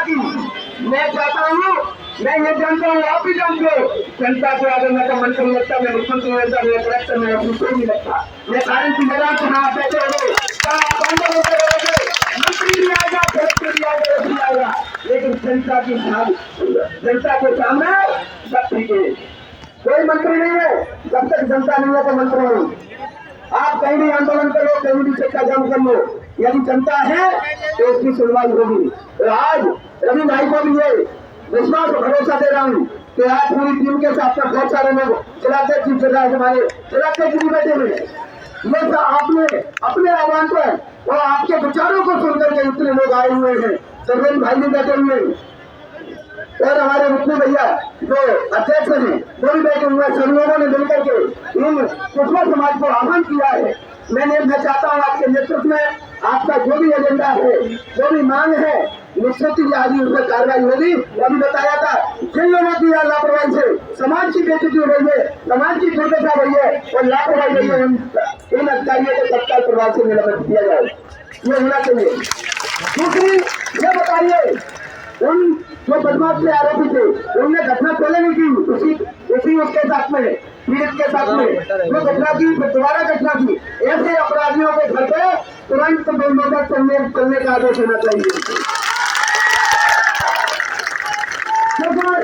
की। मैं चाहता हूँ, मैं ये जानता हूँ, आप भी जानते हो, जनता को अगर मैं तो मंत्री लगता, मैं मुख्यमंत्री लगता, मैं कलेक्टर में अपनी कोई नहीं लगता। मैं सारी जिम्मेदार चुनाव आप बैठे हो, मंत्री भी आएगा, कलेक्टर भी आएगा, भी आएगा, लेकिन जनता के सामने सब ठीक है। कोई मंत्री नहीं है जब तक जनता नहीं है तो मंत्री नहीं। आप कहीं भी आंदोलन करो, कहीं भी चक्का जाम कर लो, यदि जनता है तो उसकी सुनवाई होगी। तो आज रवि भाई को भी ये विश्वास और भरोसा दे रहा हूँ कि आज पूरी टीम के साथ में बहुत सारे लोग चलाते चीफ जगह हमारे चलाते जी बैठे हुए हैं। ये सब आपने अपने आह्वान पर और आपके विचारों को सुनकर के इतने लोग आए हुए हैं। सरवेन भाई भी बैठे हुए हैं और हमारे मुख्य भैया जो अध्यक्ष हैं वो भी बैठे हुए हैं। सभी लोगों ने मिलकर के इन कुशवा समाज को आह्वान किया है। मैं चाहता हूँ आपके नेतृत्व में आपका जो भी एजेंडा है, जो भी मांग है, निश्चित ही आज उस पर कार्रवाई होगी। अभी बताया था जिन लोगों की लापरवाही से समाज की बेइज्जती हो रही है, समाज की दुर्दशा हुई है और लापरवाही हुई है, इन अधिकारियों को तत्काल प्रभाव से निलंबित किया जाए, ये होना चाहिए। दूसरी ये बताइए, उन जो बदमाश से आरोपी थे उनने घटना पहले नहीं की, उसी उसके साथ में पीड़ित के साथ में जो घटना की दोबारा घटना की, ऐसे अपराधियों के घर पे तुरंत बेनोदा चलने का आदेश होना चाहिए।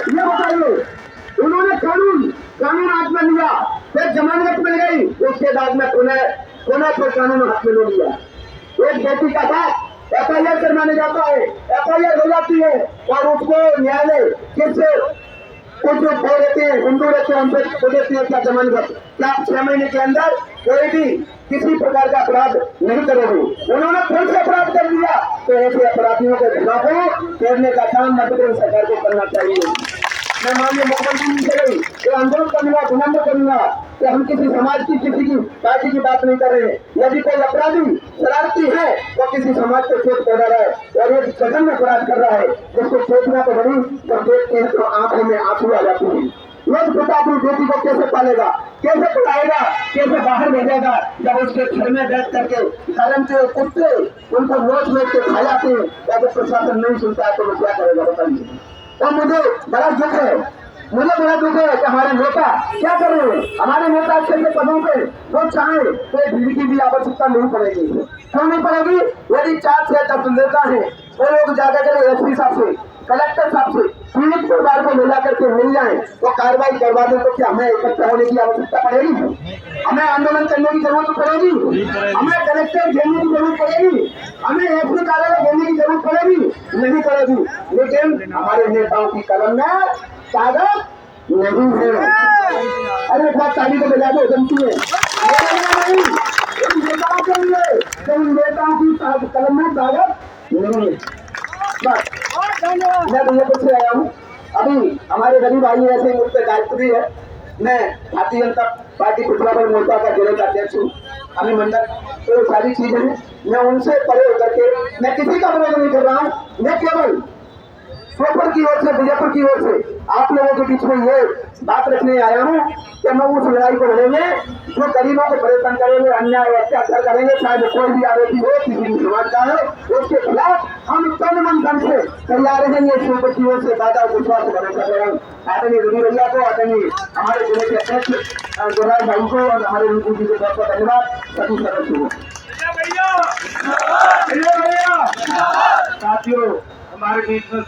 ये बताइए, उन्होंने कानून हाथ में लिया, फिर जमानत मिल गई, उसके बाद में पुनः फिर कानून हाथ में ले लिया। एक बेटी का बाप FIR करवाने जाता है, FIR हो जाती है और उसको न्यायालय किससे कुछ जो रहते हैं हिंदू रहते हैं उनसे देती है क्या जमानत, क्या 6 महीने के अंदर कोई भी किसी प्रकार का अपराध नहीं करोगे। उन्होंने फिर से अपराध कर दिया, तो ऐसे अपराधियों के खिलाफ तोड़ने का काम मध्य प्रदेश सरकार को करना चाहिए। मैं माननीय मुख्यमंत्री से गई तो आंदोलन करूंगा, विनम्र करूंगा कि हम किसी समाज की किसी की पार्टी की बात नहीं कर रहे हैं। यदि कोई अपराधी शरारती है वो किसी समाज को चोट पहुंचा रहा है और एक जघन्य अपराध कर रहा है, जिसको सोचना तो बड़ी जब देखते हैं तो आंखों में आंसू आ जाते हैं। एक पिता अपनी बेटी को कैसे पालेगा, कैसे पढ़ाएगा, कैसे बाहर भेजेगा, जब उसके घर में बैठ करके धर्म के कुत्ते उनको नोच नोच के खा जाते हैं, जब प्रशासन नहीं सुनता है तो वो क्या करेगा बताइए। और मुझे बड़ा दुख है कि हमारे नेता क्या कर रहे हैं। हमारे नेता अच्छे से पदों पे वो चाहे तो दिल्ली की भी आवश्यकता नहीं पड़ेगी। क्यों नहीं पड़ेगी? यदि 4 से 10 नेता है वो लोग जाकर के SP साहब से, कलेक्टर साहब से पीड़ित परिवार को मिला करके मिल जाए तो कार्रवाई करवा दे, तो क्या हमें इकट्ठा होने की आवश्यकता पड़ेगी? हमें आंदोलन करने की जरूरत पड़ेगी? हमें कलेक्टर घेरने की जरूरत पड़ेगी? हमें SP कार्यालय घेरने की जरूरत पड़ेगी? नहीं पड़ेगी। लेकिन हमारे नेताओं की कलम में कागज नहीं है। अरे बहुत ताली को बजा दो, जमती है नेताओं के लिए, तो उन नेताओं की कलम में कागज नहीं है। बस मैं भैया कुछ से आया हूँ। अभी हमारे रवि भाई ऐसे मुझ पर दायित्व भी है। मैं भारतीय जनता पार्टी खुशवापुर मोर्चा का जिले का अध्यक्ष हूँ। अभी मंडल तो सारी चीजें हैं, मैं उनसे परे होकर के मैं किसी का विरोध नहीं कर रहा हूँ। मैं केवल श्योपुर की ओर से, बीजापुर की ओर से आप लोगों के बीच में ये बात रखने आया हूँ कि हम उस लड़ाई को लड़ेंगे जो गरीबों को परेशान करेंगे, अन्याय अत्याचार करेंगे, चाहे कोई भी आरोपी हो, किसी भी समाज का हो, उसके खिलाफ हम तन मन धन से तैयार रहेंगे। श्योपुर की ओर से दादा विश्वास भरोसा कर रहा हूँ। आदरणीय रवि भैया को, आदरणीय हमारे जिले के अध्यक्ष गुरराज भाई को और हमारे उनको जी को बहुत बहुत धन्यवाद। सभी सदस्यों को साथियों, हमारे बीच में